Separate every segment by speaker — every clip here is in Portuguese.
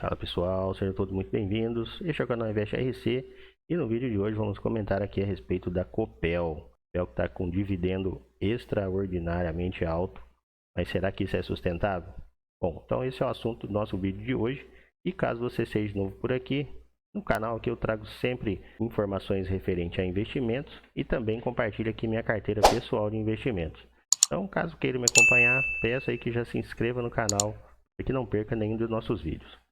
Speaker 1: Fala pessoal, sejam todos muito bem-vindos. Este é o canal Invest RC e no vídeo de hoje vamos comentar aqui a respeito da Copel. Copel que está com dividendo extraordinariamente alto, mas será que isso é sustentável? Bom, então esse é o assunto do nosso vídeo de hoje e caso você seja novo por aqui, no canal aqui eu trago sempre informações referentes a investimentos e também compartilho aqui minha carteira pessoal de investimentos. Então caso queira me acompanhar, peço aí que já se inscreva no canal para que não perca nenhum dos nossos vídeos.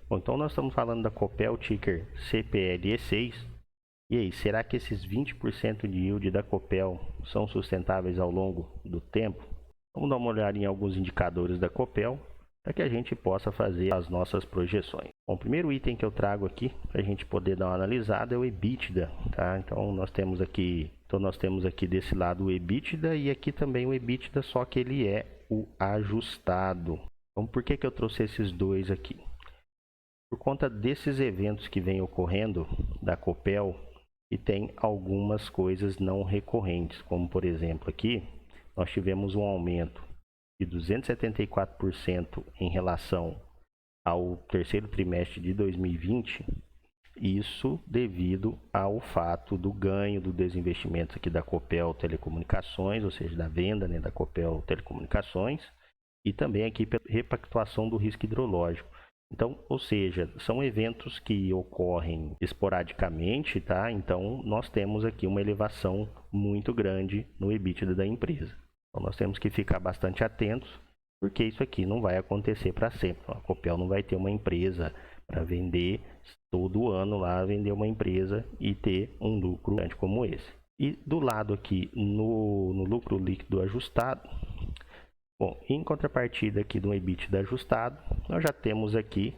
Speaker 1: Bom, então nós estamos falando da Copel, ticker CPLE6. E aí, será que esses 20% de yield da Copel são sustentáveis ao longo do tempo? Vamos dar uma olhada em alguns indicadores da Copel para que a gente possa fazer as nossas projeções. Bom, o primeiro item que eu trago aqui para a gente poder dar uma analisada é o EBITDA, tá? Então nós temos aqui desse lado o EBITDA e aqui também o EBITDA, só que ele é o ajustado. Então por que eu trouxe esses dois aqui? Por conta desses eventos que vem ocorrendo da Copel, e tem algumas coisas não recorrentes, como por exemplo aqui, nós tivemos um aumento de 274% em relação ao terceiro trimestre de 2020, isso devido ao fato do ganho do desinvestimento aqui da Copel Telecomunicações, ou seja, da venda, né, da Copel Telecomunicações, e também aqui pela repactuação do risco hidrológico. Então, ou seja, são eventos que ocorrem esporadicamente, tá? Então, nós temos aqui uma elevação muito grande no EBITDA da empresa. Então, nós temos que ficar bastante atentos, porque isso aqui não vai acontecer para sempre. A Copel não vai ter uma empresa para vender todo ano lá, vender uma empresa e ter um lucro grande como esse. E do lado aqui, no lucro líquido ajustado, bom, em contrapartida aqui do EBITDA ajustado, nós já temos aqui,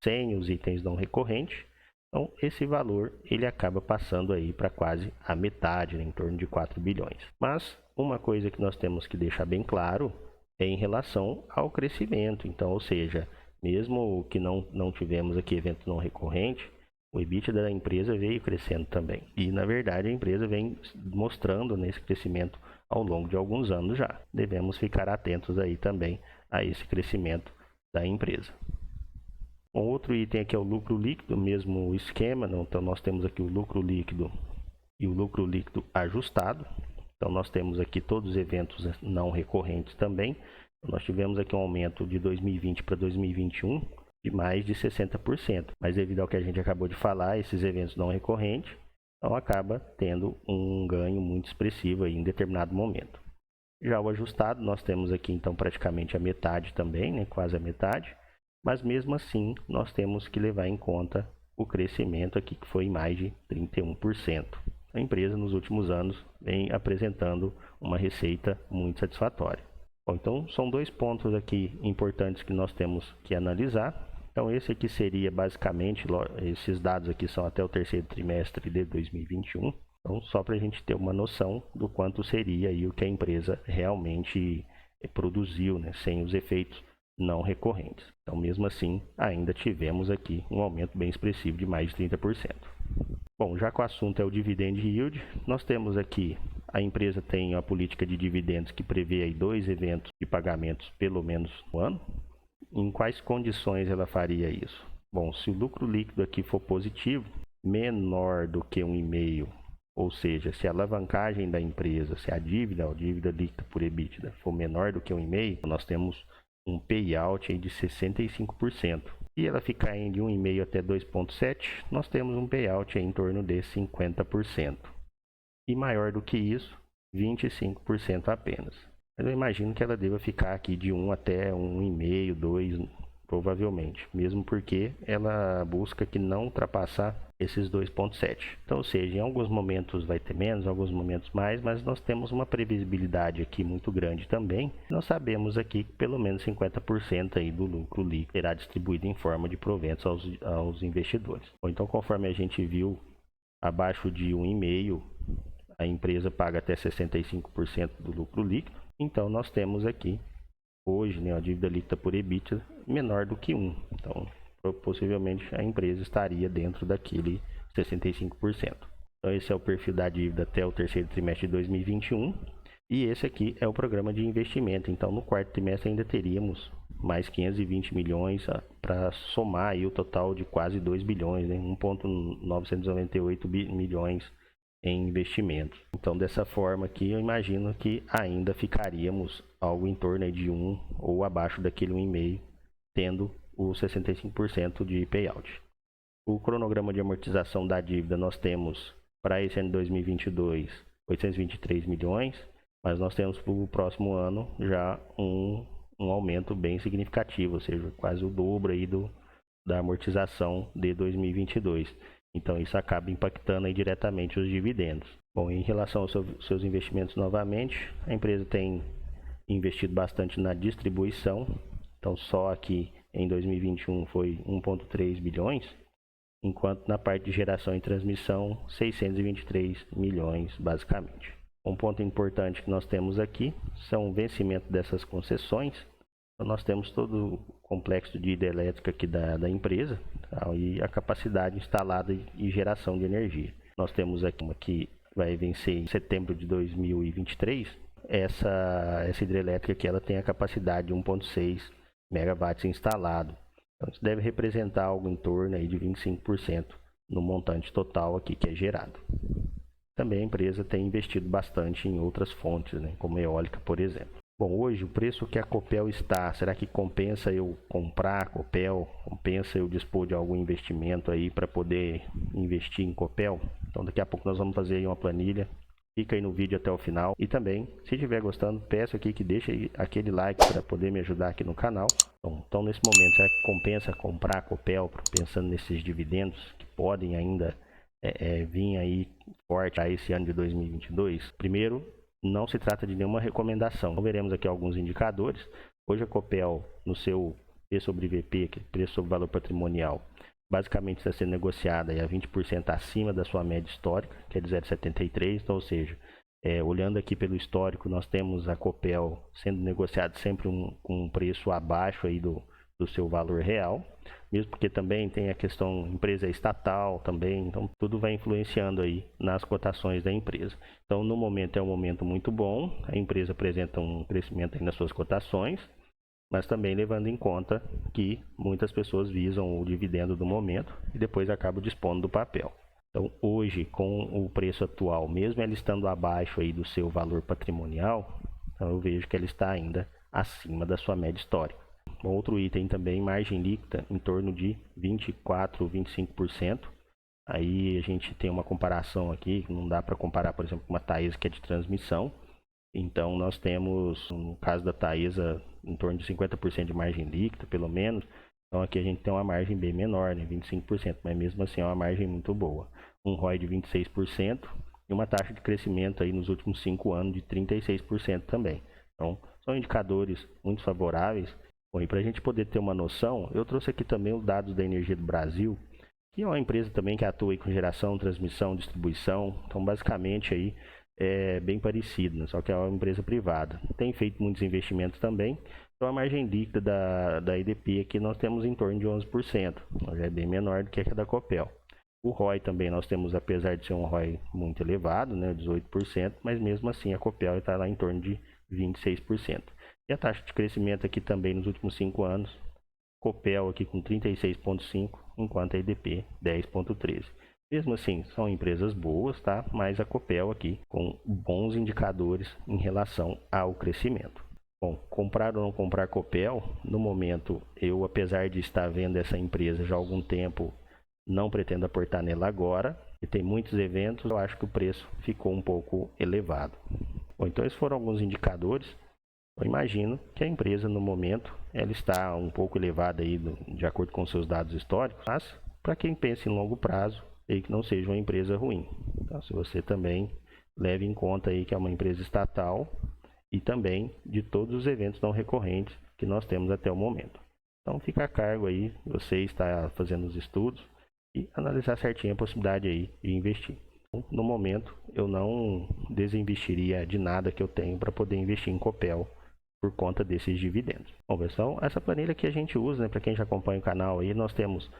Speaker 1: sem os itens não recorrentes, então esse valor ele acaba passando aí para quase a metade, né, em torno de 4 bilhões. Mas uma coisa que nós temos que deixar bem claro é em relação ao crescimento. Então, ou seja, mesmo que não tivemos aqui evento não recorrente, o EBITDA da empresa veio crescendo também. E, na verdade, a empresa vem mostrando nesse crescimento ao longo de alguns anos já. Devemos ficar atentos aí também a esse crescimento da empresa. Um outro item aqui é o lucro líquido, mesmo esquema. Então, nós temos aqui o lucro líquido e o lucro líquido ajustado. Então, nós temos aqui todos os eventos não recorrentes também. Nós tivemos aqui um aumento de 2020 para 2021 de mais de 60%. Mas devido ao que a gente acabou de falar, esses eventos não recorrentes, então acaba tendo um ganho muito expressivo aí em determinado momento. Já o ajustado, nós temos aqui então praticamente a metade também, né? Quase a metade. Mas mesmo assim, nós temos que levar em conta o crescimento aqui, que foi mais de 31%. A empresa nos últimos anos vem apresentando uma receita muito satisfatória. Bom, então são dois pontos aqui importantes que nós temos que analisar. Então esse aqui seria basicamente, esses dados aqui são até o terceiro trimestre de 2021. Então só para a gente ter uma noção do quanto seria aí o que a empresa realmente produziu, né, sem os efeitos não recorrentes. Então mesmo assim ainda tivemos aqui um aumento bem expressivo de mais de 30%. Bom, já que o assunto é o dividend yield, nós temos aqui, a empresa tem a política de dividendos que prevê aí 2 eventos de pagamentos pelo menos no ano. Em quais condições ela faria isso? Bom, se o lucro líquido aqui for positivo, menor do que 1,5, ou seja, se a alavancagem da empresa, se a dívida líquida por EBITDA for menor do que 1,5, nós temos um payout aí de 65%. Se ela ficar de 1,5 até 2,7, nós temos um payout aí em torno de 50%. E maior do que isso, 25% apenas. Mas eu imagino que ela deva ficar aqui de 1 até 1,5, 2, provavelmente. Mesmo porque ela busca que não ultrapassar esses 2,7. Então, ou seja, em alguns momentos vai ter menos, em alguns momentos mais, mas nós temos uma previsibilidade aqui muito grande também. Nós sabemos aqui que pelo menos 50% aí do lucro líquido será distribuído em forma de proventos aos investidores. Ou então, conforme a gente viu, abaixo de 1,5, a empresa paga até 65% do lucro líquido. Então, nós temos aqui, hoje, né, a dívida líquida por EBITDA menor do que 1. Então, possivelmente, a empresa estaria dentro daquele 65%. Então, esse é o perfil da dívida até o terceiro trimestre de 2021. E esse aqui é o programa de investimento. Então, no quarto trimestre ainda teríamos mais 520 milhões para somar aí o total de quase 2 bilhões, né? 1,998 milhões em investimentos. Então, dessa forma aqui, eu imagino que ainda ficaríamos algo em torno aí de 1 ou abaixo daquele 1,5, tendo os 65% de payout. O cronograma de amortização da dívida nós temos para esse ano de 2022 823 milhões, mas nós temos para o próximo ano já um aumento bem significativo, ou seja, quase o dobro aí da amortização de 2022. Então isso acaba impactando aí diretamente os dividendos. Bom, em relação aos seus investimentos novamente, a empresa tem investido bastante na distribuição. Então só aqui em 2021 foi 1,3 bilhões, enquanto na parte de geração e transmissão 623 milhões basicamente. Um ponto importante que nós temos aqui são o vencimento dessas concessões. Então, nós temos todo o complexo de hidrelétrica aqui da empresa, tá? E a capacidade instalada e geração de energia. Nós temos aqui uma que vai vencer em setembro de 2023. Essa hidrelétrica aqui ela tem a capacidade de 1,6 megawatts instalado. Então, isso deve representar algo em torno aí de 25% no montante total aqui que é gerado. Também a empresa tem investido bastante em outras fontes, né, como eólica, por exemplo. Bom, hoje o preço que a Copel está, será que compensa eu comprar a Copel? Compensa eu dispor de algum investimento aí para poder investir em Copel? Então daqui a pouco nós vamos fazer aí uma planilha. Fica aí no vídeo até o final. E também, se estiver gostando, peço aqui que deixe aquele like para poder me ajudar aqui no canal. Então nesse momento, será que compensa comprar a Copel, pensando nesses dividendos que podem ainda vir aí forte a esse ano de 2022? Primeiro, não se trata de nenhuma recomendação. Então, veremos aqui alguns indicadores. Hoje a Copel, no seu P sobre VP, que é preço sobre valor patrimonial, basicamente está sendo negociada a 20% acima da sua média histórica, que é de 0,73. Então, ou seja, olhando aqui pelo histórico, nós temos a Copel sendo negociada sempre com um preço abaixo aí do seu valor real, mesmo porque também tem a questão empresa estatal também, então tudo vai influenciando aí nas cotações da empresa. Então no momento é um momento muito bom, a empresa apresenta um crescimento aí nas suas cotações, mas também levando em conta que muitas pessoas visam o dividendo do momento e depois acabam dispondo do papel. Então hoje, com o preço atual, mesmo ela estando abaixo aí do seu valor patrimonial, então eu vejo que ela está ainda acima da sua média histórica. Outro item também, margem líquida em torno de 24, 25%. Aí a gente tem uma comparação aqui, não dá para comparar, por exemplo, com uma Taesa que é de transmissão. Então nós temos, no caso da Taesa, em torno de 50% de margem líquida, pelo menos. Então aqui a gente tem uma margem bem menor, né, 25%, mas mesmo assim é uma margem muito boa. Um ROI de 26% e uma taxa de crescimento aí nos últimos 5 anos de 36% também. Então são indicadores muito favoráveis. Bom, e para a gente poder ter uma noção, eu trouxe aqui também os dados da Energia do Brasil, que é uma empresa também que atua aí com geração, transmissão, distribuição. Então, basicamente, aí é bem parecido, né? Só que é uma empresa privada. Tem feito muitos investimentos também. Então, a margem líquida da EDP aqui nós temos em torno de 11%. Já é bem menor do que a da Copel. O ROI também nós temos, apesar de ser um ROI muito elevado, né, 18%, mas mesmo assim a Copel está lá em torno de 26%. E a taxa de crescimento aqui também nos últimos 5 anos, Copel aqui com 36,5%, enquanto a EDP 10,13%. Mesmo assim, são empresas boas, tá? Mas a Copel aqui com bons indicadores em relação ao crescimento. Bom, comprar ou não comprar Copel, no momento eu, apesar de estar vendo essa empresa já há algum tempo, não pretendo aportar nela agora, e tem muitos eventos, eu acho que o preço ficou um pouco elevado. Bom, então esses foram alguns indicadores. Eu imagino que a empresa no momento ela está um pouco elevada aí de acordo com seus dados históricos, mas para quem pensa em longo prazo, aí que não seja uma empresa ruim. Então, se você também leve em conta aí que é uma empresa estatal e também de todos os eventos não recorrentes que nós temos até o momento. Então fica a cargo aí, você está fazendo os estudos e analisar certinho a possibilidade aí de investir. No momento eu não desinvestiria de nada que eu tenho para poder investir em Copel por conta desses dividendos. Bom, pessoal, essa planilha que a gente usa, né, para quem já acompanha o canal aí, nós temos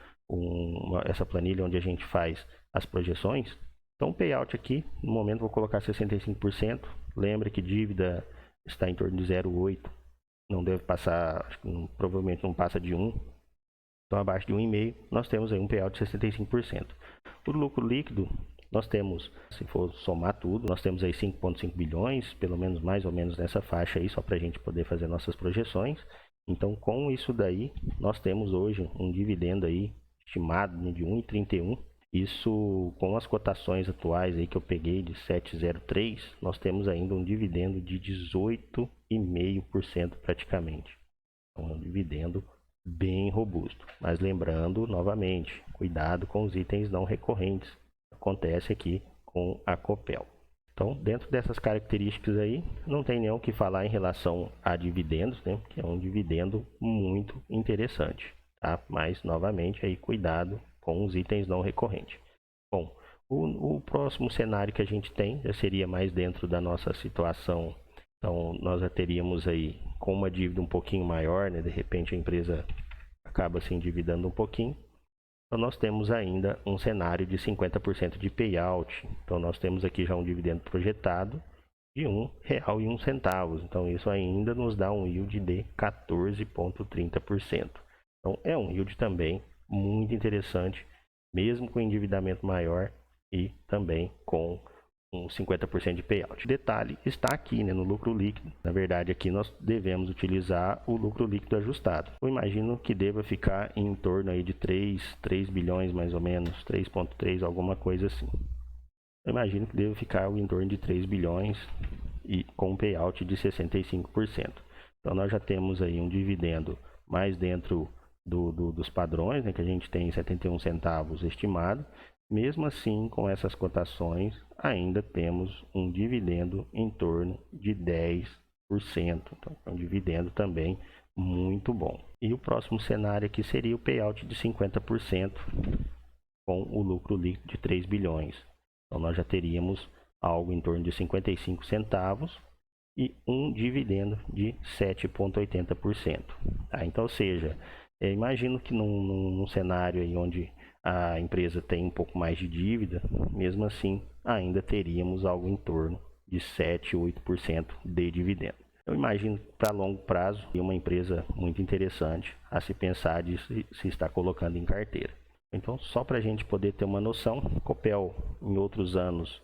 Speaker 1: essa planilha onde a gente faz as projeções. Então, o payout aqui, no momento vou colocar 65%. Lembra que dívida está em torno de 0,8 não deve passar, acho que provavelmente não passa de 1. Então abaixo de 1,5 nós temos aí um payout de 65%. O lucro líquido, nós temos, se for somar tudo, nós temos aí 5,5 bilhões, pelo menos mais ou menos nessa faixa aí, só para a gente poder fazer nossas projeções. Então com isso daí, nós temos hoje um dividendo aí estimado de 1,31. Isso com as cotações atuais aí que eu peguei de 7,03, nós temos ainda um dividendo de 18,5% praticamente. Então é um dividendo bem robusto. Mas lembrando novamente, cuidado com os itens não recorrentes. Acontece aqui com a Copel. Então, dentro dessas características aí, não tem nem o que falar em relação a dividendos, né? Que é um dividendo muito interessante, tá? Mas novamente aí cuidado com os itens não recorrentes. Bom, o próximo cenário que a gente tem já seria mais dentro da nossa situação. Então, nós já teríamos aí com uma dívida um pouquinho maior, né? De repente a empresa acaba se endividando um pouquinho. Então, nós temos ainda um cenário de 50% de payout. Então, nós temos aqui já um dividendo projetado de R$ 1,01. Então, isso ainda nos dá um yield de 14,30%. Então, é um yield também muito interessante, mesmo com endividamento maior e também com um 50% de payout. O detalhe está aqui, né, no lucro líquido. Na verdade, aqui nós devemos utilizar o lucro líquido ajustado. Eu imagino que deva ficar em torno aí de 3 bilhões mais ou menos, 3,3, alguma coisa assim. Eu imagino que deva ficar em torno de 3 bilhões e com um payout de 65%. Então nós já temos aí um dividendo mais dentro dos padrões, né, que a gente tem 71 centavos estimado. Mesmo assim, com essas cotações, ainda temos um dividendo em torno de 10%. Então, é um dividendo também muito bom. E o próximo cenário aqui seria o payout de 50% com o lucro líquido de 3 bilhões. Então, nós já teríamos algo em torno de 55 centavos e um dividendo de 7,80%. Tá? Então, ou seja, eu imagino que num cenário aí onde a empresa tem um pouco mais de dívida, mesmo assim ainda teríamos algo em torno de 7, 8% de dividendo. Eu imagino que para longo prazo é uma empresa muito interessante a se pensar de se estar colocando em carteira. Então, só para a gente poder ter uma noção, a Copel em outros anos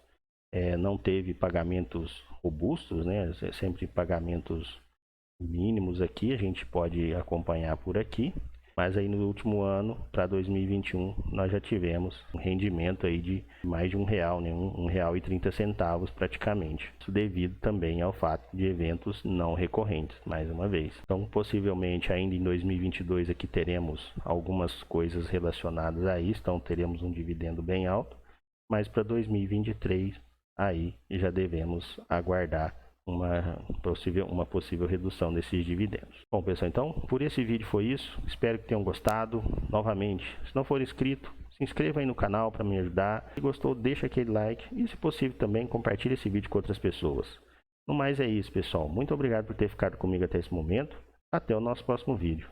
Speaker 1: não teve pagamentos robustos, né? Sempre pagamentos mínimos aqui, a gente pode acompanhar por aqui. Mas aí no último ano, para 2021, nós já tivemos um rendimento aí de mais de R$1, né? R$1,30 praticamente. Isso devido também ao fato de eventos não recorrentes, mais uma vez. Então, possivelmente ainda em 2022 aqui teremos algumas coisas relacionadas a isso, então teremos um dividendo bem alto. Mas para 2023, aí já devemos aguardar uma possível redução desses dividendos. Bom, pessoal, então por esse vídeo foi isso. Espero que tenham gostado. Novamente, se não for inscrito, se inscreva aí no canal para me ajudar. Se gostou, deixa aquele like e, se possível, também compartilhe esse vídeo com outras pessoas. No mais é isso, pessoal. Muito obrigado por ter ficado comigo até esse momento. Até o nosso próximo vídeo.